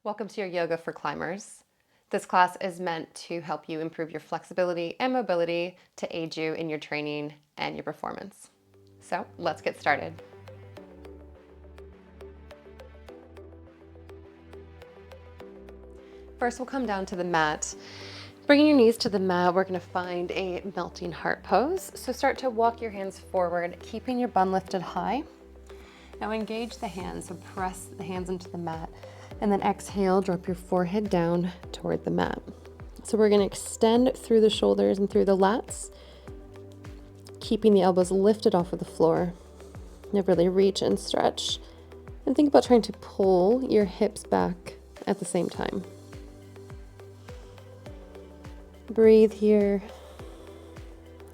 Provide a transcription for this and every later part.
Welcome to your Yoga for Climbers. This class is meant to help you improve your flexibility and mobility to aid you in your training and your performance. So let's get started. First, we'll come down to the mat. Bringing your knees to the mat, we're going to find a melting heart pose. So start to walk your hands forward, keeping your bum lifted high. Now engage the hands, so press the hands into the mat, and then exhale, drop your forehead down toward the mat. So we're going to extend through the shoulders and through the lats, keeping the elbows lifted off of the floor. Now really reach and stretch, and think about trying to pull your hips back at the same time. Breathe here.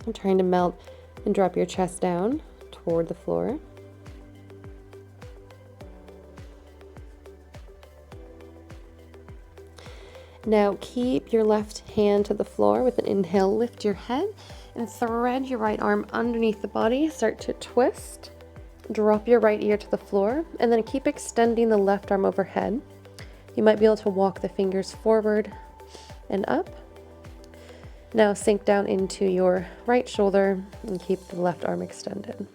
I'm trying to melt and drop your chest down toward the floor. Now keep your left hand to the floor. With an inhale, lift your head and thread your right arm underneath the body. Start to twist. Drop your right ear to the floor and then keep extending the left arm overhead. You might be able to walk the fingers forward and up. Now sink down into your right shoulder and keep the left arm extended.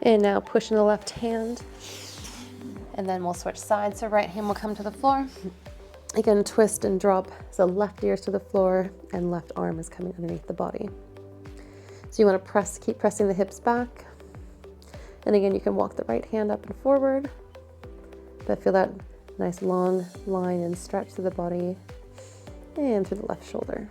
And now push in the left hand, and then we'll switch sides. So right hand will come to the floor. Again, twist and drop. So left ear to the floor and left arm is coming underneath the body. So you want to keep pressing the hips back. And again, you can walk the right hand up and forward, but feel that nice long line and stretch through the body and through the left shoulder.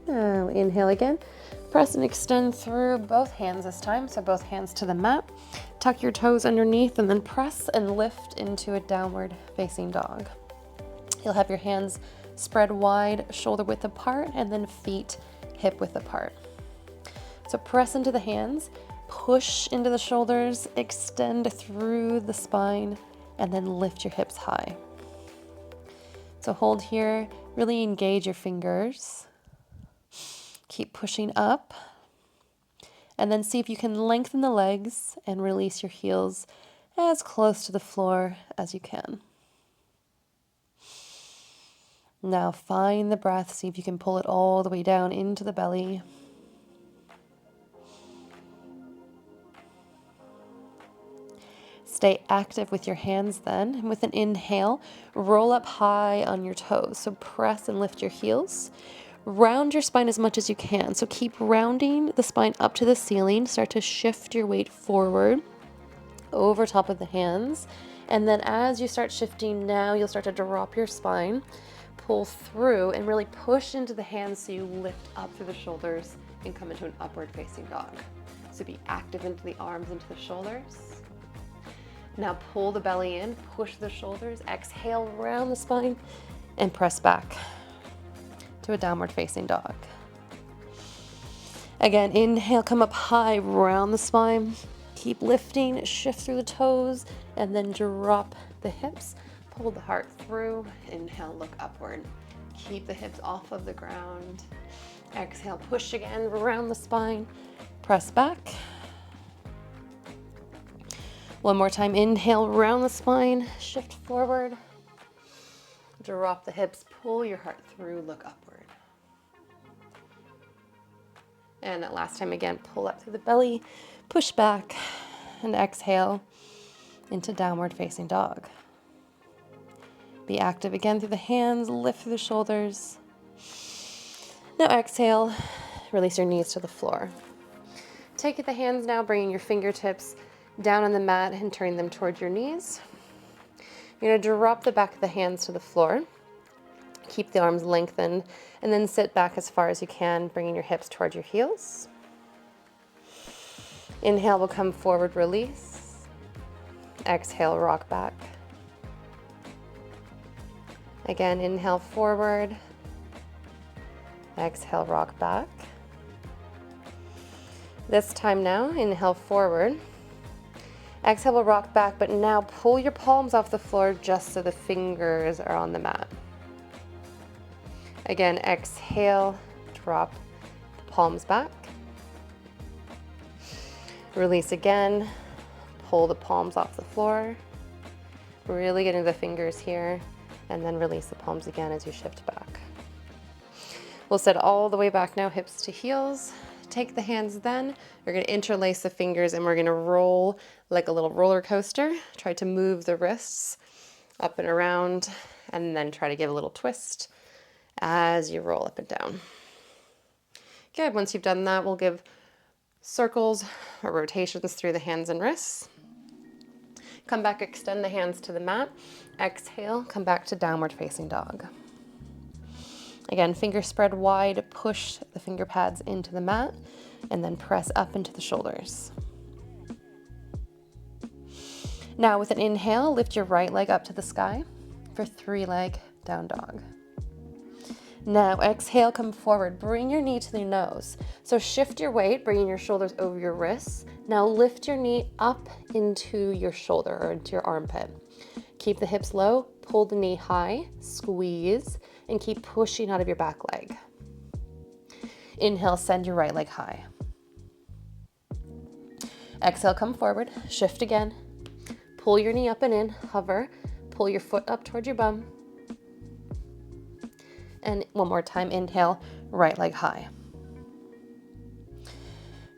Now inhale again, press and extend through both hands this time, so both hands to the mat. Tuck your toes underneath and then press and lift into a downward facing dog. You'll have your hands spread wide, shoulder width apart, and then feet hip width apart. So press into the hands, push into the shoulders, extend through the spine, and then lift your hips high. So hold here, really engage your fingers. Keep pushing up, and then see if you can lengthen the legs and release your heels as close to the floor as you can. Now find the breath, see if you can pull it all the way down into the belly. Stay active with your hands then, and with an inhale, roll up high on your toes. So press and lift your heels. Round your spine as much as you can. So keep rounding the spine up to the ceiling. Start to shift your weight forward over top of the hands. And then as you start shifting now, you'll start to drop your spine, pull through, and really push into the hands so you lift up through the shoulders and come into an upward facing dog. So be active into the arms, into the shoulders. Now pull the belly in, push the shoulders, exhale, round the spine, and press back to a downward facing dog. Again, inhale, come up high, round the spine. Keep lifting, shift through the toes, and then drop the hips. Pull the heart through. Inhale, look upward. Keep the hips off of the ground. Exhale, push again, round the spine. Press back. One more time, inhale, round the spine, shift forward. Drop the hips, pull your heart through, look upward. And that last time again, pull up through the belly, push back, and exhale into downward facing dog. Be active again through the hands, lift through the shoulders. Now exhale, release your knees to the floor. Take the hands now, bringing your fingertips down on the mat and turning them towards your knees. You're going to drop the back of the hands to the floor. Keep the arms lengthened, and then sit back as far as you can, bringing your hips towards your heels. Inhale will come forward, release. Exhale, rock back. Again, inhale forward. Exhale, rock back. This time now, inhale forward. Exhale, we'll rock back, but now pull your palms off the floor just so the fingers are on the mat. Again, exhale, drop the palms back. Release again, pull the palms off the floor. Really get into the fingers here, and then release the palms again as you shift back. We'll sit all the way back now, hips to heels. Take the hands then, you're gonna interlace the fingers and we're gonna roll like a little roller coaster. Try to move the wrists up and around and then try to give a little twist as you roll up and down. Good, once you've done that, we'll give circles or rotations through the hands and wrists. Come back, extend the hands to the mat. Exhale, come back to downward facing dog. Again, fingers spread wide, push the finger pads into the mat, and then press up into the shoulders. Now with an inhale, lift your right leg up to the sky for 3-leg down dog. Now exhale, come forward, bring your knee to the nose. So shift your weight, bringing your shoulders over your wrists. Now lift your knee up into your shoulder or into your armpit. Keep the hips low, pull the knee high, squeeze, and keep pushing out of your back leg. Inhale, send your right leg high. Exhale, come forward, shift again. Pull your knee up and in, hover, pull your foot up towards your bum. And one more time, inhale, right leg high.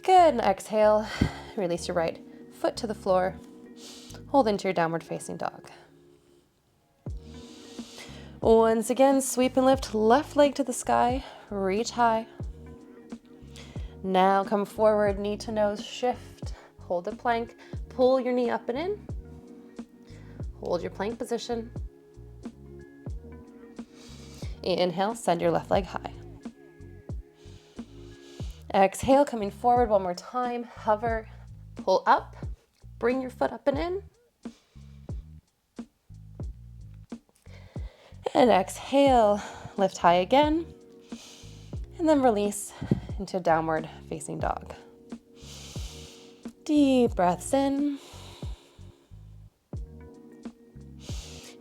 Good, and exhale, release your right foot to the floor. Hold into your downward facing dog. Once again, sweep and lift left leg to the sky, reach high. Now come forward, knee to nose, shift, hold a plank, pull your knee up and in. Hold your plank position. Inhale, send your left leg high. Exhale, coming forward one more time, hover, pull up, bring your foot up and in. And exhale, lift high again, and then release into downward facing dog. Deep breaths in.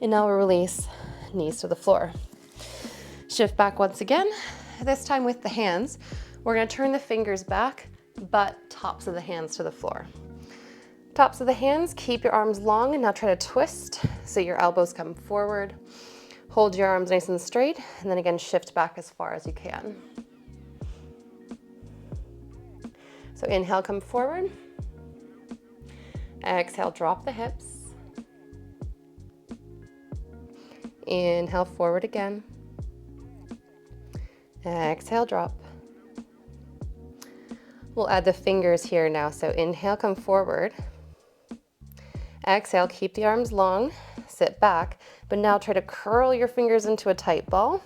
And now we'll release, knees to the floor. Shift back once again, this time with the hands. We're gonna turn the fingers back, but tops of the hands to the floor. Tops of the hands, keep your arms long and now try to twist so your elbows come forward. Hold your arms nice and straight, and then again, shift back as far as you can. So inhale, come forward. Exhale, drop the hips. Inhale, forward again. Exhale, drop. We'll add the fingers here now. So inhale, come forward. Exhale, keep the arms long, sit back, but now try to curl your fingers into a tight ball.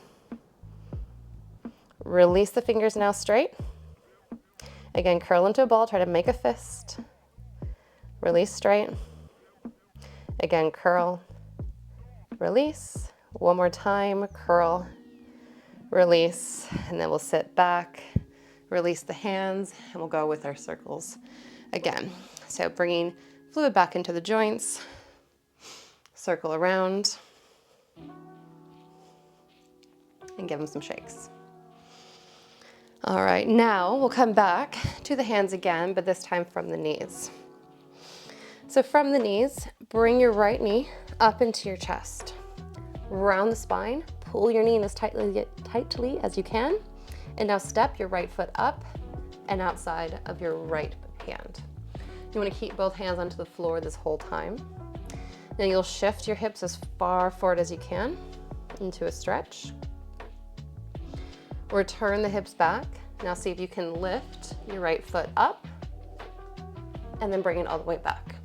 Release the fingers now straight. Again, curl into a ball, try to make a fist. Release straight. Again, curl, release. One more time, curl, release, and then we'll sit back, release the hands, and we'll go with our circles again. So bringing fluid back into the joints, circle around, and give them some shakes. All right, now we'll come back to the hands again, but this time from the knees. So from the knees, bring your right knee up into your chest. Round the spine, pull your knee in as tightly as you can, and now step your right foot up and outside of your right hand. You want to keep both hands onto the floor this whole time. Then you'll shift your hips as far forward as you can into a stretch. Return the hips back. Now see if you can lift your right foot up and then bring it all the way back.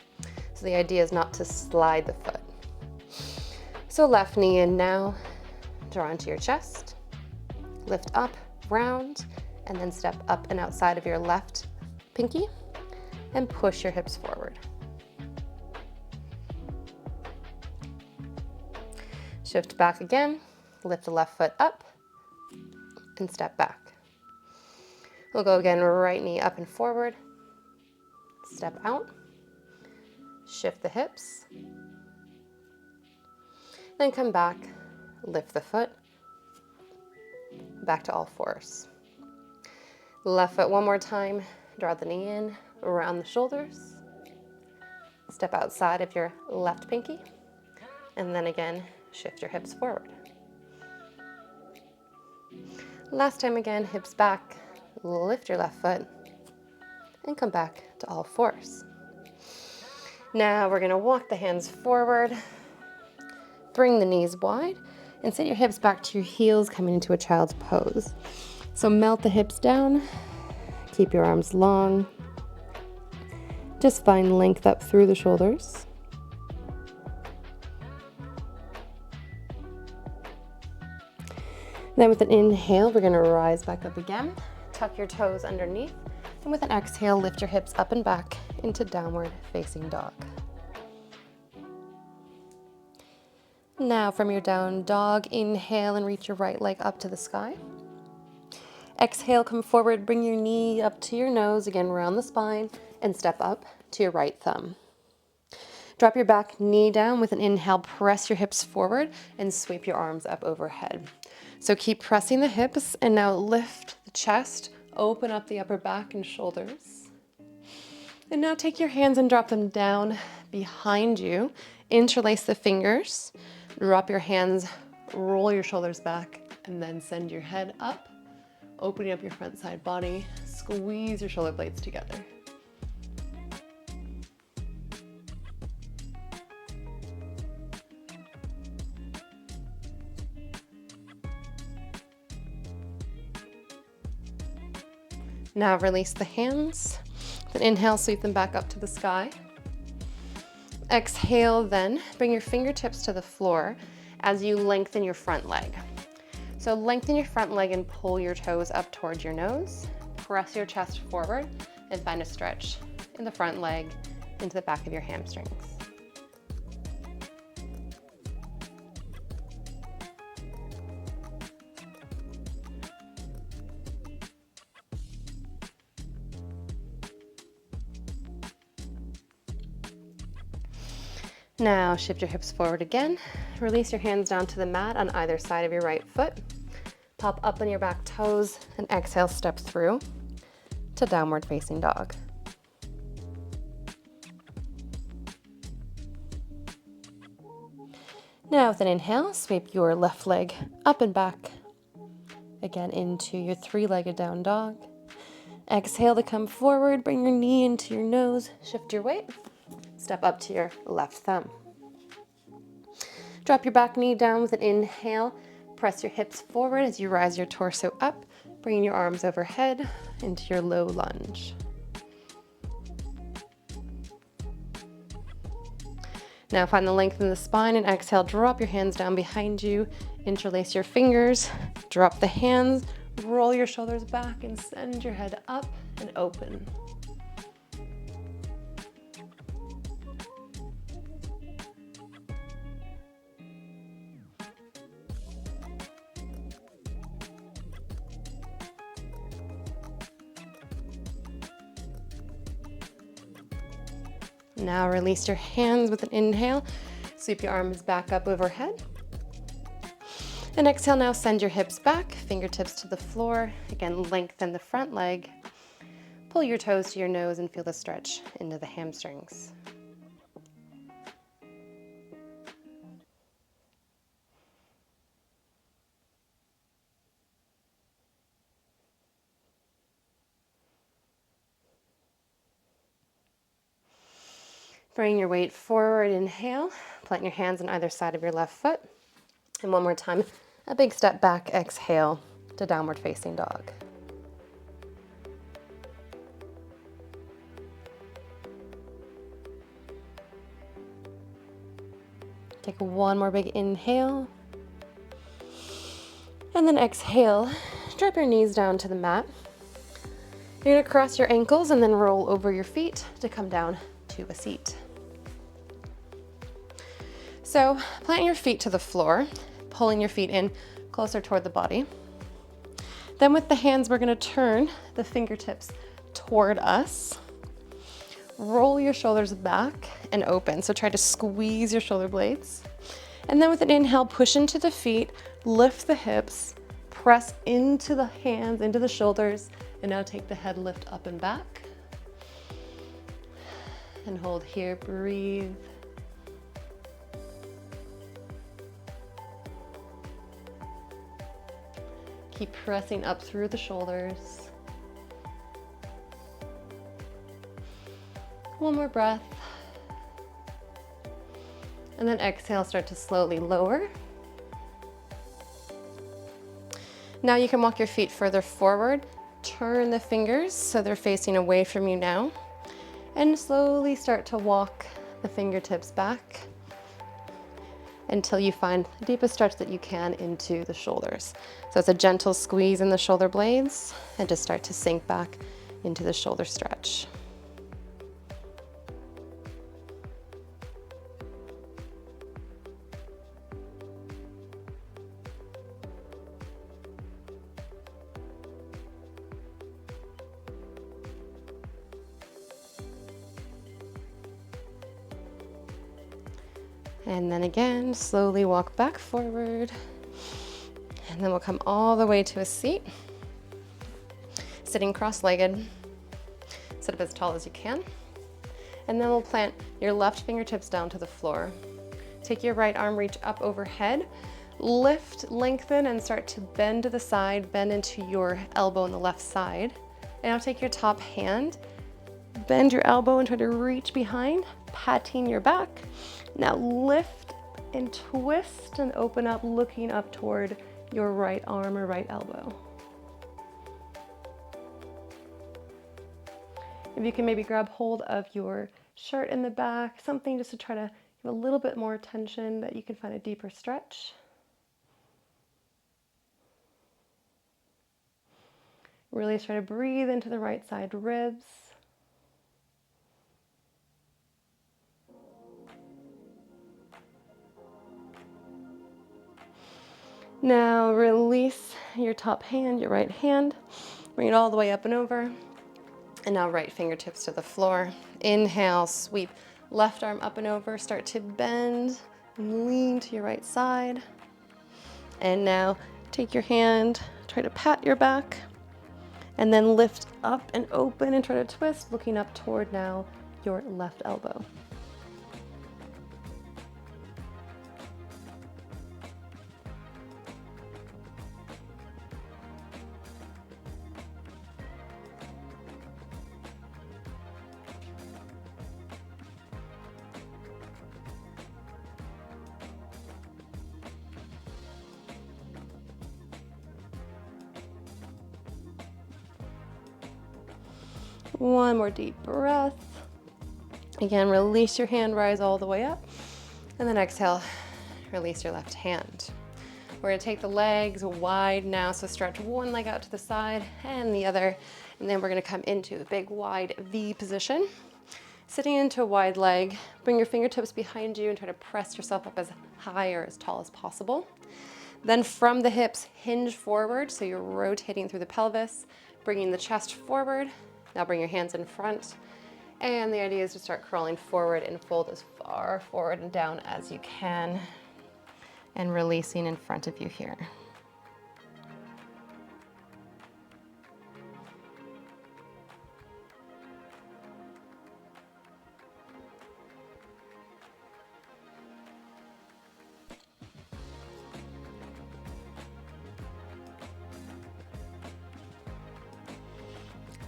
So the idea is not to slide the foot. So left knee in now, draw into your chest, lift up, round, and then step up and outside of your left pinky and push your hips forward. Shift back again, lift the left foot up, and step back. We'll go again, right knee up and forward, step out, shift the hips, then come back, lift the foot, back to all fours. Left foot one more time, draw the knee in, around the shoulders, step outside of your left pinky, and then again, shift your hips forward. Last time again, hips back, lift your left foot, and come back to all fours. Now we're gonna walk the hands forward, bring the knees wide, and sit your hips back to your heels, coming into a child's pose. So melt the hips down, keep your arms long. Just find length up through the shoulders. Then with an inhale, we're gonna rise back up again. Tuck your toes underneath. And with an exhale, lift your hips up and back into downward facing dog. Now from your down dog, inhale and reach your right leg up to the sky. Exhale, come forward, bring your knee up to your nose, again round the spine, and step up to your right thumb. Drop your back knee down. With an inhale, press your hips forward and sweep your arms up overhead. So keep pressing the hips and now lift the chest, open up the upper back and shoulders. And now take your hands and drop them down behind you. Interlace the fingers, drop your hands, roll your shoulders back, and then send your head up, opening up your front side body, squeeze your shoulder blades together. Now release the hands. Then inhale, sweep them back up to the sky. Exhale, then bring your fingertips to the floor as you lengthen your front leg. So lengthen your front leg and pull your toes up towards your nose. Press your chest forward and find a stretch in the front leg into the back of your hamstrings. Now shift your hips forward again. Release your hands down to the mat on either side of your right foot. Pop up on your back toes and exhale, step through to downward facing dog. Now with an inhale, sweep your left leg up and back, again into your three-legged down dog. Exhale to come forward, bring your knee into your nose, shift your weight. Step up to your left thumb. Drop your back knee down with an inhale. Press your hips forward as you rise your torso up, bringing your arms overhead into your low lunge. Now find the length in the spine and exhale, drop your hands down behind you, interlace your fingers, drop the hands, roll your shoulders back and send your head up and open. Now release your hands with an inhale. Sweep your arms back up overhead. And exhale, now send your hips back, fingertips to the floor. Again, lengthen the front leg. Pull your toes to your nose and feel the stretch into the hamstrings. Bring your weight forward, inhale. Plant your hands on either side of your left foot. And one more time, a big step back, exhale to downward facing dog. Take one more big inhale. And then exhale, drop your knees down to the mat. You're gonna cross your ankles and then roll over your feet to come down to a seat. So plant your feet to the floor, pulling your feet in closer toward the body. Then with the hands, we're gonna turn the fingertips toward us. Roll your shoulders back and open. So try to squeeze your shoulder blades. And then with an inhale, push into the feet, lift the hips, press into the hands, into the shoulders, and now take the head lift up and back. And hold here, breathe. Keep pressing up through the shoulders. One more breath. And then exhale, start to slowly lower. Now you can walk your feet further forward. Turn the fingers so they're facing away from you now. And slowly start to walk the fingertips back until you find the deepest stretch that you can into the shoulders. So it's a gentle squeeze in the shoulder blades and just start to sink back into the shoulder stretch. And then again, slowly walk back forward. And then we'll come all the way to a seat. Sitting cross-legged. Sit up as tall as you can. And then we'll plant your left fingertips down to the floor. Take your right arm, reach up overhead. Lift, lengthen, and start to bend to the side. Bend into your elbow on the left side. And now take your top hand. Bend your elbow and try to reach behind, patting your back. Now lift and twist and open up, looking up toward your right arm or right elbow. If you can maybe grab hold of your shirt in the back, something just to try to give a little bit more tension that you can find a deeper stretch. Really try to breathe into the right side ribs. Now release your top hand, your right hand. Bring it all the way up and over. And now right fingertips to the floor. Inhale, sweep left arm up and over. Start to bend and lean to your right side. And now take your hand, try to pat your back. And then lift up and open and try to twist, looking up toward now your left elbow. One more deep breath. Again, release your hand, rise all the way up. And then exhale, release your left hand. We're gonna take the legs wide now, so stretch one leg out to the side and the other. And then we're gonna come into a big wide V position. Sitting into a wide leg, bring your fingertips behind you and try to press yourself up as high or as tall as possible. Then from the hips, hinge forward, so you're rotating through the pelvis, bringing the chest forward. Now bring your hands in front, and the idea is to start crawling forward and fold as far forward and down as you can, and releasing in front of you here.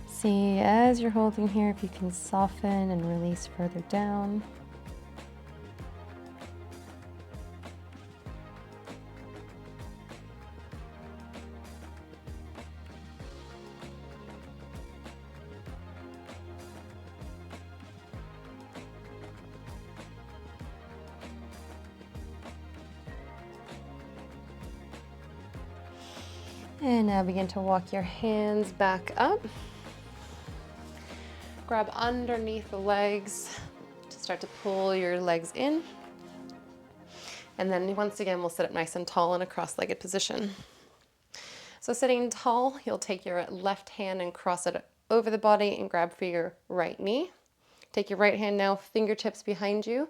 See, as you're holding here, if you can soften and release further down. And now begin to walk your hands back up. Grab underneath the legs to start to pull your legs in. And then once again, we'll sit up nice and tall in a cross-legged position. So sitting tall, you'll take your left hand and cross it over the body and grab for your right knee. Take your right hand now, fingertips behind you.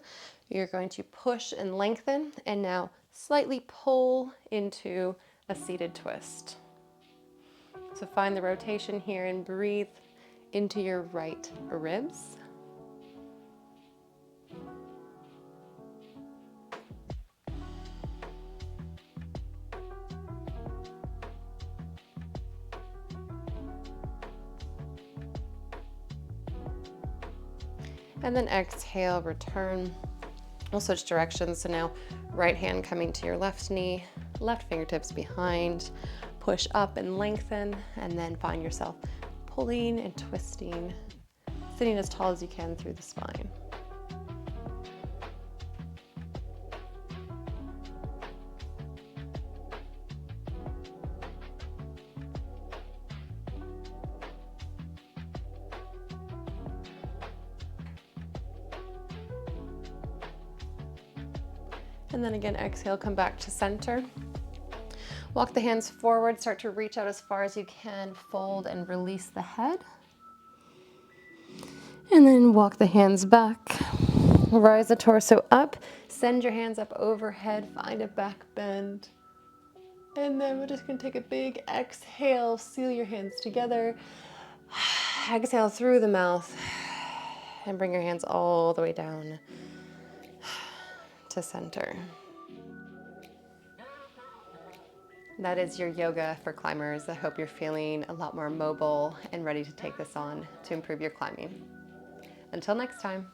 You're going to push and lengthen, and now slightly pull into a seated twist. So find the rotation here and breathe into your right ribs. And then exhale, return. We'll switch directions. So now right hand coming to your left knee, left fingertips behind, push up and lengthen, and then find yourself pulling and twisting, sitting as tall as you can through the spine. And then again, exhale, come back to center. Walk the hands forward, start to reach out as far as you can, fold and release the head. And then walk the hands back, rise the torso up, send your hands up overhead, find a back bend. And then we're just gonna take a big exhale, seal your hands together. Exhale through the mouth and bring your hands all the way down to center. That is your yoga for climbers. I hope you're feeling a lot more mobile and ready to take this on to improve your climbing. Until next time.